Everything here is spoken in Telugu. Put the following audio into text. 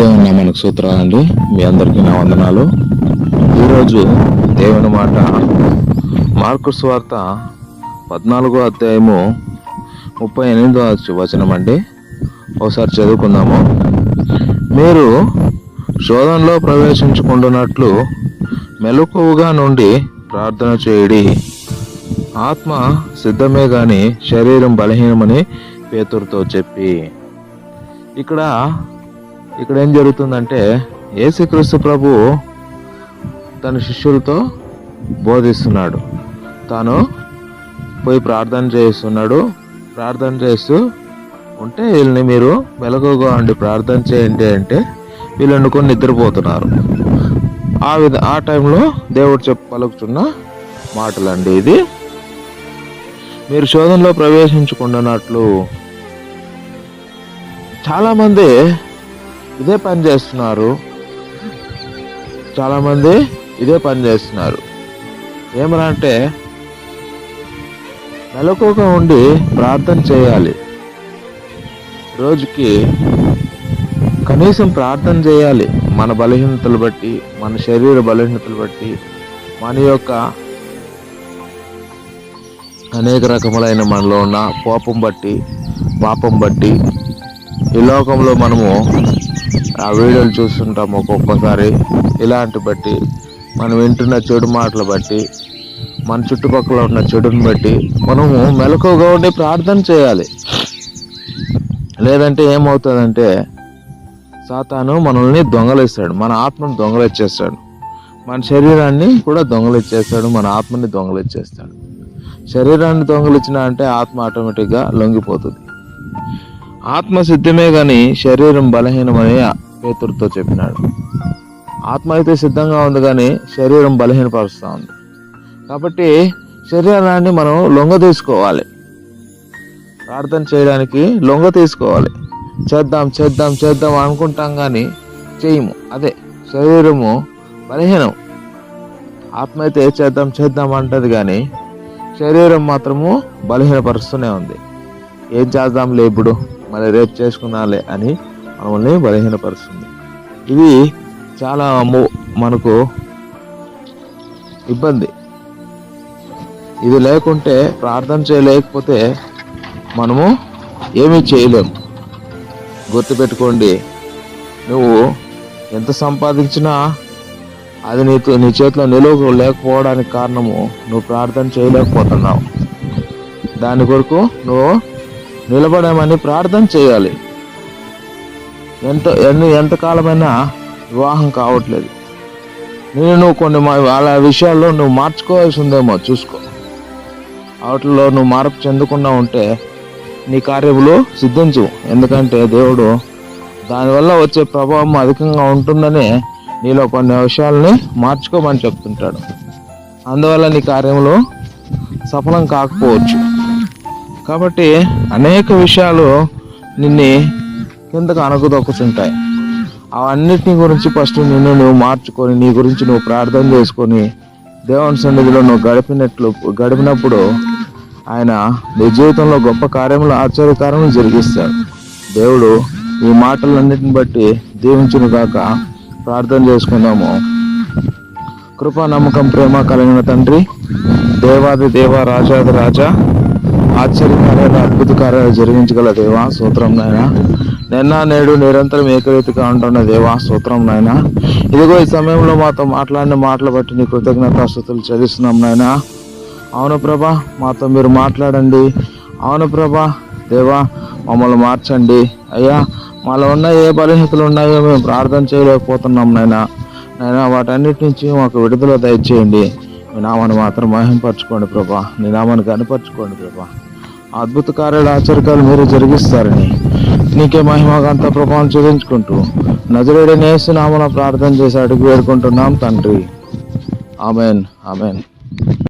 దేవుని మనకు సూత్రాలండి. మీ అందరికీ నా వందనాలు. ఈరోజు దేవుని మాట మార్కు సువార్త 14వ అధ్యాయము 38వ వచనం అండి. ఒకసారి చదువుకుందాము. మీరు శోధనలో ప్రవేశించుకుంటున్నట్లు మెలకువగా నుండి ప్రార్థన చేయుడి. ఆత్మ సిద్ధమే గాని శరీరం బలహీనమని పేతురుతో చెప్పి. ఇక్కడ ఏం జరుగుతుందంటే, యేసుక్రీస్తు ప్రభు తన శిష్యులతో బోధిస్తున్నాడు. తాను పోయి ప్రార్థన చేస్తున్నాడు. ప్రార్థన చేస్తూ ఉంటే వీళ్ళని మీరు మెలకువగా ఉండి ప్రార్థన చేయండి అంటే వీళ్ళు అనుకొని నిద్రపోతున్నారు. ఆ టైంలో దేవుడు పలుకుతున్న మాటలండి ఇది. మీరు శోధనలో ప్రవేశించుకున్నట్లు. చాలామంది ఇదే పని చేస్తున్నారు. ఏమనంటే మెలకువగా ఉండి ప్రార్థన చేయాలి. రోజుకి కనీసం ప్రార్థన చేయాలి. మన బలహీనతలు బట్టి, మన శరీర బలహీనతలు బట్టి, మన యొక్క అనేక రకములైన మనలో ఉన్న పాపం బట్టి ఈ లోకంలో మనము ఆ వీడియోలు చూస్తుంటాము. ఒక్కొక్కసారి ఇలాంటి బట్టి, మనం వింటున్న చెడు మాటలు బట్టి, మన చుట్టుపక్కల ఉన్న చెడుని బట్టి మనము మెలకువగా ఉండి ప్రార్థన చేయాలి. లేదంటే ఏమవుతుందంటే సాతాను మనల్ని దొంగలిస్తాడు. మన ఆత్మను దొంగలిచ్చేస్తాడు. మన శరీరాన్ని కూడా దొంగలిచ్చేస్తాడు. మన ఆత్మని దొంగలిచ్చేస్తాడు. శరీరాన్ని దొంగలిచ్చిన అంటే ఆత్మ ఆటోమేటిక్గా లొంగిపోతుంది. ఆత్మ సిద్ధమే గాని శరీరం బలహీనమని పేతురుతో చెప్పినాడు. ఆత్మ అయితే సిద్ధంగా ఉంది కానీ శరీరం బలహీనపరుస్తూ ఉంది. కాబట్టి శరీరాన్ని మనం లొంగ తీసుకోవాలి. ప్రార్థన చేయడానికి లొంగ తీసుకోవాలి. చేద్దాం అనుకుంటాం కానీ చేయము. అదే శరీరము బలహీనం. ఆత్మ అయితే చేద్దాం అంటది కానీ శరీరం మాత్రము బలహీనపరుస్తూనే ఉంది. ఏం చేద్దాంలే ఇప్పుడు, మరి రేపు చేసుకున్నాలే అని మనల్ని బలహీనపరుస్తుంది. ఇది చాలా మనకు ఇబ్బంది. ఇది లేకుంటే, ప్రార్థన చేయలేకపోతే మనము ఏమీ చేయలేము. గుర్తుపెట్టుకోండి, నువ్వు ఎంత సంపాదించినా అది నీ చేతిలో నిలువ లేకపోవడానికి కారణము నువ్వు ప్రార్థన చేయలేకపోతున్నావు. దాని కొరకు నువ్వు నిలబడమని ప్రార్థన చేయాలి. ఎంతకాలమైనా వివాహం కావట్లేదు. నువ్వు కొన్ని వాళ్ళ విషయాల్లో నువ్వు మార్చుకోవాల్సి ఉందేమో చూసుకో. వాటిలో నువ్వు మార్పు చెందకుండా ఉంటే నీ కార్యములు సిద్ధించు. ఎందుకంటే దేవుడు దానివల్ల వచ్చే ప్రభావం అధికంగా ఉంటుందని నీలో కొన్ని విషయాలని మార్చుకోమని చెప్తుంటాడు. అందువల్ల నీ కార్యములు సఫలం కాకపోవచ్చు. కాబట్టి అనేక విషయాలు నిన్ను కిందకు అణకుదొక్కుతుంటాయి. అవన్నిటిని గురించి ఫస్ట్ నువ్వు మార్చుకొని, నీ గురించి నువ్వు ప్రార్థన చేసుకొని దేవుని సన్నిధిలో నువ్వు గడిపినప్పుడు ఆయన నీ జీవితంలో గొప్ప కార్యములు, ఆశ్చర్యకార్యములు జరిగిస్తాడు. దేవుడు ఈ మాటలన్నిటిని బట్టి దీవించును గాక. ప్రార్థన చేసుకుందాము. కృపా, నమ్మకం, ప్రేమ కలిగిన తండ్రి, దేవాది దేవ, రాజాది రాజా, ఆశ్చర్యకార్యాలు, అద్భుత కార్యాలు జరిగించగల దేవా స్తోత్రం నాయన. నిన్న నేడు నిరంతరం ఏకరీతిగా ఉంటున్న దేవా స్తోత్రం నాయన. ఇదిగో ఈ సమయంలో మాతో మాట్లాడిన మాటలు బట్టి నీ కృతజ్ఞతాస్తుతులు చెల్లిస్తున్నాం నాయన. అవును ప్రభా, మాతో మీరు మాట్లాడండి. అవును ప్రభా దేవా, మమ్మల్ని మార్చండి అయ్యా. మాలో ఉన్న ఏ బలహీనతలు ఉన్నాయో మేము ప్రార్థన చేయలేకపోతున్నాం నాయన. వాటన్నిటి నుంచి మాకు విడుదల దయచేయండి. మీ నామాన్ని మాత్రం మహింపరచుకోండి ప్రభా. నీ నామాన్ని కనపరచుకోండి ప్రభా. అద్భుత కార్యాలు, ఆశ్చర్యాలు మీరు జరిగిస్తారని నీకే మహిమగంత ప్రభావం చూపించుకుంటూ నజరేయుడైన యేసు నామమున ప్రార్థన చేసి అడిగి వేడుకుంటున్నాం తండ్రి. ఆమెన్.